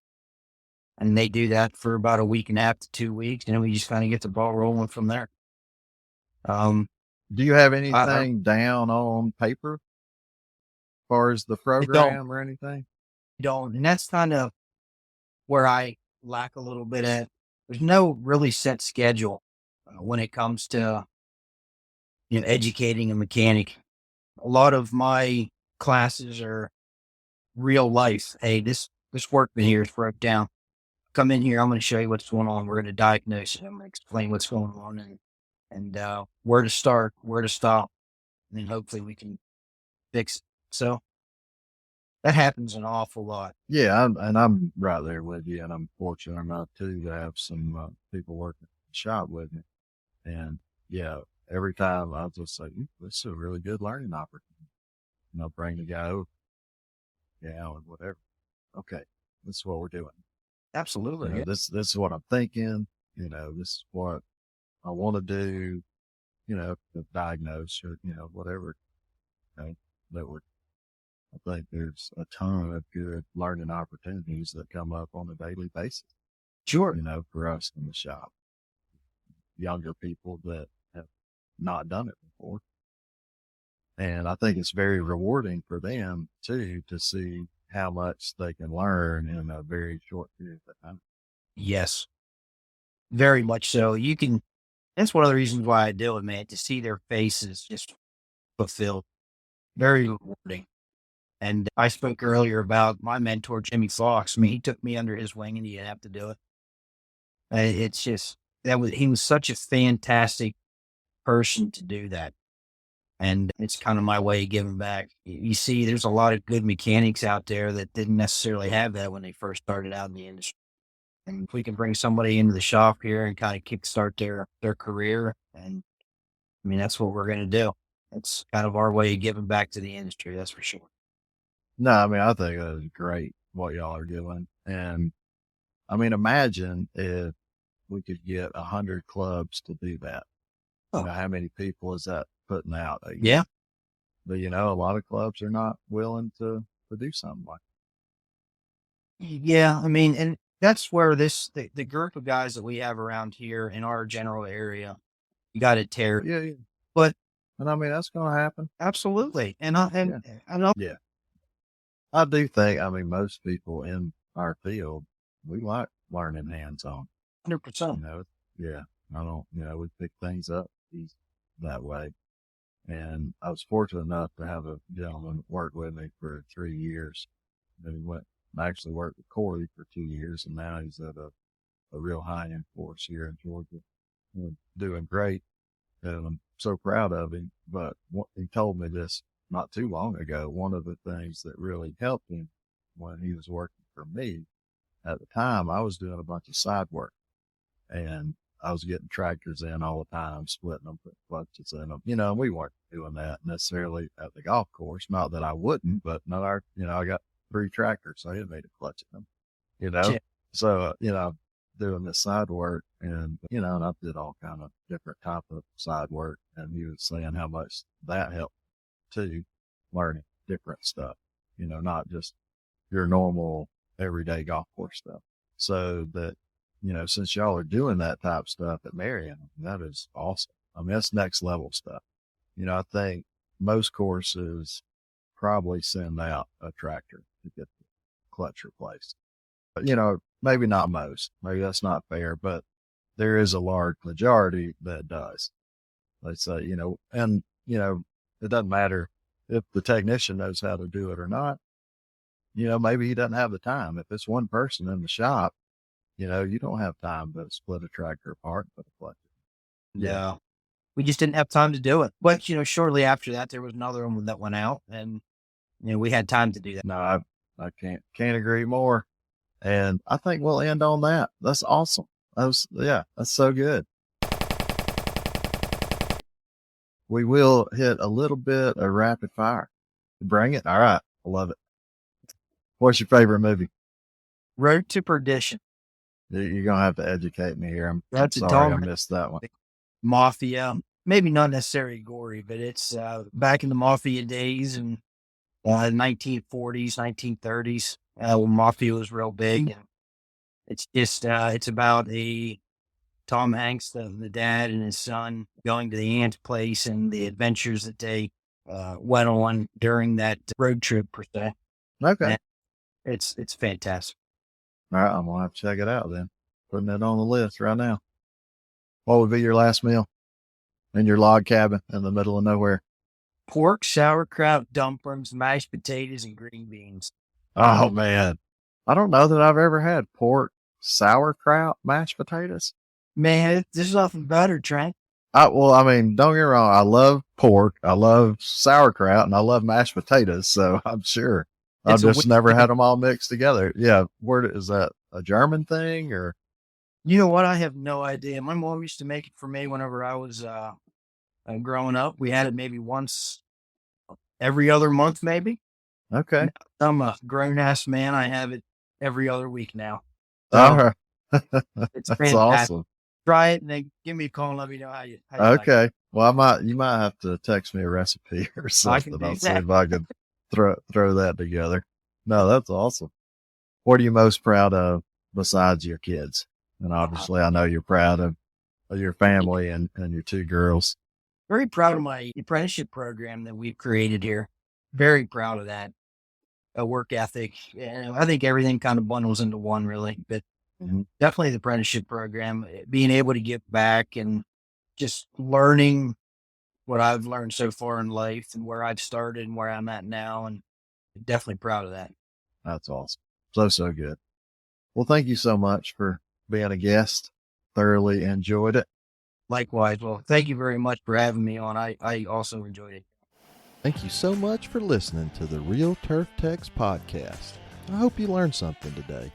and they do that for about a week and a half to 2 weeks, and then we just kind of get the ball rolling from there. Do you have anything down on paper as far as the program or anything? Don't, and that's kind of where I lack a little bit at. There's no really set schedule when it comes to educating a mechanic. A lot of my classes are real life. Hey, this workman here is broke down. Come in here. I'm going to show you what's going on. We're going to diagnose it. I'm going to explain what's going on, and where to start, where to stop, and then hopefully we can fix it. So that happens an awful lot. Yeah, I'm right there with you, and I'm fortunate enough too to have some people working in the shop with me. And yeah, every time I was just like, this is a really good learning opportunity. Bring the guy over, and whatever. Okay, this is what we're doing. Absolutely. Yeah. This is what I'm thinking. This is what I want to do. To diagnose or whatever. That would. I think there's a ton of good learning opportunities that come up on a daily basis. Sure. For us in the shop, younger people that have not done it before. And I think it's very rewarding for them too, to see how much they can learn in a very short period of time. Yes, very much so. That's one of the reasons why I do it, man, to see their faces just fulfilled. Very rewarding. And I spoke earlier about my mentor, Jimmy Fox. I mean, he took me under his wing and he didn't have to do it. It's just, he was such a fantastic person to do that. And it's kind of my way of giving back. You see, there's a lot of good mechanics out there that didn't necessarily have that when they first started out in the industry. And if we can bring somebody into the shop here and kind of kickstart their career, and I mean, that's what we're going to do. It's kind of our way of giving back to the industry. That's for sure. No, I mean, I think that is great what y'all are doing. And I mean, imagine if we could get 100 clubs to do that. Oh. How many people is that putting out? Yeah. But a lot of clubs are not willing to do something like that. Yeah. I mean, and that's where the group of guys that we have around here in our general area, you got to tear. Yeah. But, and I mean, that's going to happen. Absolutely. And I know. Yeah. I do think, most people in our field, we like learning hands-on. 100%. Yeah. I don't, we pick things up that way. And I was fortunate enough to have a gentleman work with me for 3 years. Then he actually worked with Corey for 2 years, and now he's at a real high-end force here in Georgia. We're doing great, and I'm so proud of him. But he told me this not too long ago. One of the things that really helped him when he was working for me, at the time, I was doing a bunch of side work, and I was getting tractors in all the time, splitting them, putting clutches in them. And we weren't doing that necessarily at the golf course. Not that I wouldn't, but I got 3 tractors, so I had made a clutch in them. Yeah. So doing this side work, and and I did all kind of different type of side work, and he was saying how much that helped too, learning different stuff. Not just your normal everyday golf course stuff. So that. Since y'all are doing that type of stuff at Marion, that is awesome. I mean, that's next level stuff. I think most courses probably send out a tractor to get the clutch replaced. But, maybe not most. Maybe that's not fair, but there is a large majority that does. They say, and, it doesn't matter if the technician knows how to do it or not. Maybe he doesn't have the time. If it's one person in the shop, you don't have time to split a tractor apart and put a clutch in. Yeah. We just didn't have time to do it. But, shortly after that, there was another one that went out, and, we had time to do that. No, I can't agree more. And I think we'll end on that. That's awesome. That's so good. We will hit a little bit of rapid fire. Bring it. All right. I love it. What's your favorite movie? Road to Perdition. You're going to have to educate me here. I'm That's sorry I missed that one. Mafia, maybe not necessarily gory, but it's back in the Mafia days and 1940s, 1930s, when Mafia was real big. And it's just, it's about Tom Hanks, the dad, and his son going to the aunt's place and the adventures that they went on during that road trip, per se. Okay. And it's fantastic. All right, I'm going to have to check it out then. Putting it on the list right now. What would be your last meal in your log cabin in the middle of nowhere? Pork, sauerkraut, dumplings, mashed potatoes, and green beans. Oh, man. I don't know that I've ever had pork, sauerkraut, mashed potatoes. Man, this is nothing better, Trent. Well, I mean, don't get me wrong. I love pork. I love sauerkraut, and I love mashed potatoes. So I'm sure I've It's a just never had them all mixed together. Yeah. Where is that a German thing or? You know what? I have no idea. My mom used to make it for me whenever I was growing up. We had it maybe once every other month, maybe. Okay. I'm a grown ass man. I have it every other week now. All So right. it's That's fantastic. awesome. Try it and then give me a call and let me know how you like it. Okay. Well, you might have to text me a recipe or I can something. do I'll see that. if I can throw that together. No, that's awesome. What are you most proud of besides your kids? And obviously I know you're proud of your family and your two girls. Very proud of my apprenticeship program that we've created here. Very proud of that. A work ethic. And I think everything kind of bundles into one, really. But Mhm. definitely the apprenticeship program, being able to give back and just learning what I've learned so far in life and where I've started and where I'm at now. And definitely proud of that. That's awesome. So good. Well, thank you so much for being a guest. Thoroughly enjoyed it. Likewise. Well, thank you very much for having me on. I also enjoyed it. Thank you so much for listening to the Real Turf Techs podcast. I hope you learned something today.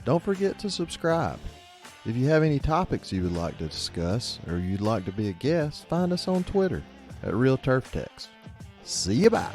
Don't forget to subscribe. If you have any topics you would like to discuss or you'd like to be a guest, find us on Twitter at Real Turf Techs. See you bye.